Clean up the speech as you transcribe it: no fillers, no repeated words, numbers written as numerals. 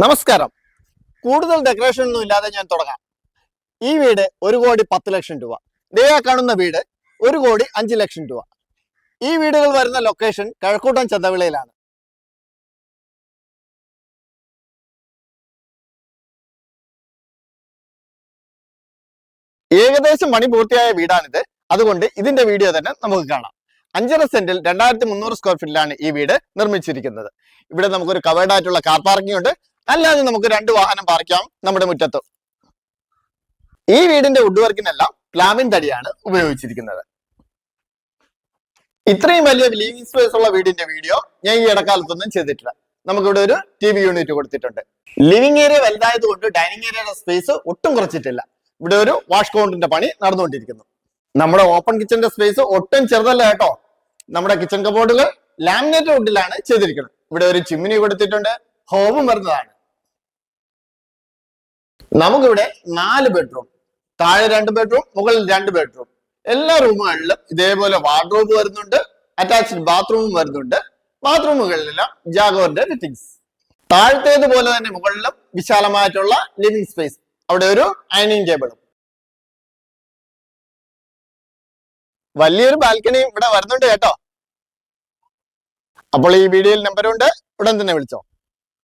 നമസ്കാരം. കൂടുതൽ ഡെക്കറേഷൻ ഒന്നും ഇല്ലാതെ ഞാൻ തുടങ്ങാം. ഈ വീട് 1,10,00,000 രൂപ. ദേ കാണുന്ന വീട് 1,05,00,000 രൂപ. ഈ വീടുകൾ വരുന്ന ലൊക്കേഷൻ കഴക്കൂട്ടം ചന്തവിളയിലാണ്. ഏകദേശം പണി പൂർത്തിയായ വീടാണിത്. അതുകൊണ്ട് ഇതിന്റെ വീഡിയോ തന്നെ നമുക്ക് കാണാം. 5.5 സെന്റിൽ 2300 സ്ക്വയർ ഫീറ്റിലാണ് ഈ വീട് നിർമ്മിച്ചിരിക്കുന്നത്. ഇവിടെ നമുക്കൊരു കവേർഡ് ആയിട്ടുള്ള കാർ പാർക്കിംഗ് ഉണ്ട്. അല്ലാതെ നമുക്ക് 2 വാഹനം പാർക്കാം നമ്മുടെ മുറ്റത്ത്. ഈ വീടിന്റെ വുഡ് വർക്കിനെല്ലാം പ്ലാവിൻ തടിയാണ് ഉപയോഗിച്ചിരിക്കുന്നത്. ഇത്രയും വലിയ ലിവിംഗ് സ്പേസ് ഉള്ള വീടിന്റെ വീഡിയോ ഞാൻ ഈ ഇടക്കാലത്തൊന്നും ചെയ്തിട്ടില്ല. നമുക്കിവിടെ ഒരു TV യൂണിറ്റ് കൊടുത്തിട്ടുണ്ട്. ലിവിംഗ് ഏരിയ വലുതായതുകൊണ്ട് ഡൈനിങ് ഏരിയയുടെ സ്പേസ് ഒട്ടും കുറച്ചിട്ടില്ല. ഇവിടെ ഒരു വാഷ് കൗണ്ടറിന്റെ പണി നടന്നുകൊണ്ടിരിക്കുന്നു. നമ്മുടെ ഓപ്പൺ കിച്ചന്റെ സ്പേസ് ഒട്ടും ചെറുതല്ല കേട്ടോ. നമ്മുടെ കിച്ചൺ കബോർഡുകൾ ലാമിനേറ്റഡ് വുഡിലാണ് ചെയ്തിരിക്കുന്നത്. ഇവിടെ ഒരു ചിമ്മിനി കൊടുത്തിട്ടുണ്ട്. ഹോബും വരുന്നതാണ്. നമുക്കിവിടെ 4 ബെഡ്റൂം, താഴെ 2 ബെഡ്റൂം, മുകളിൽ 2 ബെഡ്റൂം. എല്ലാ റൂമുകളിലും ഇതേപോലെ വാർഡ്രോബ് വരുന്നുണ്ട്. അറ്റാച്ച്ഡ് ബാത്റൂമും വരുന്നുണ്ട്. ബാത്റൂമുകളിലെല്ലാം ജാഗോറിന്റെ ഫിറ്റിംഗ്സ്. താഴത്തേതുപോലെ തന്നെ മുകളിലും വിശാലമായിട്ടുള്ള ലിവിംഗ് സ്പേസ്. അവിടെ ഒരു അയണിംഗ് ടേബിളും വലിയൊരു ബാൽക്കണിയും ഇവിടെ വരുന്നുണ്ട് കേട്ടോ. അപ്പോൾ ഈ വീഡിയോയിൽ നമ്പറുണ്ട്, ഉടൻ തന്നെ വിളിച്ചോ.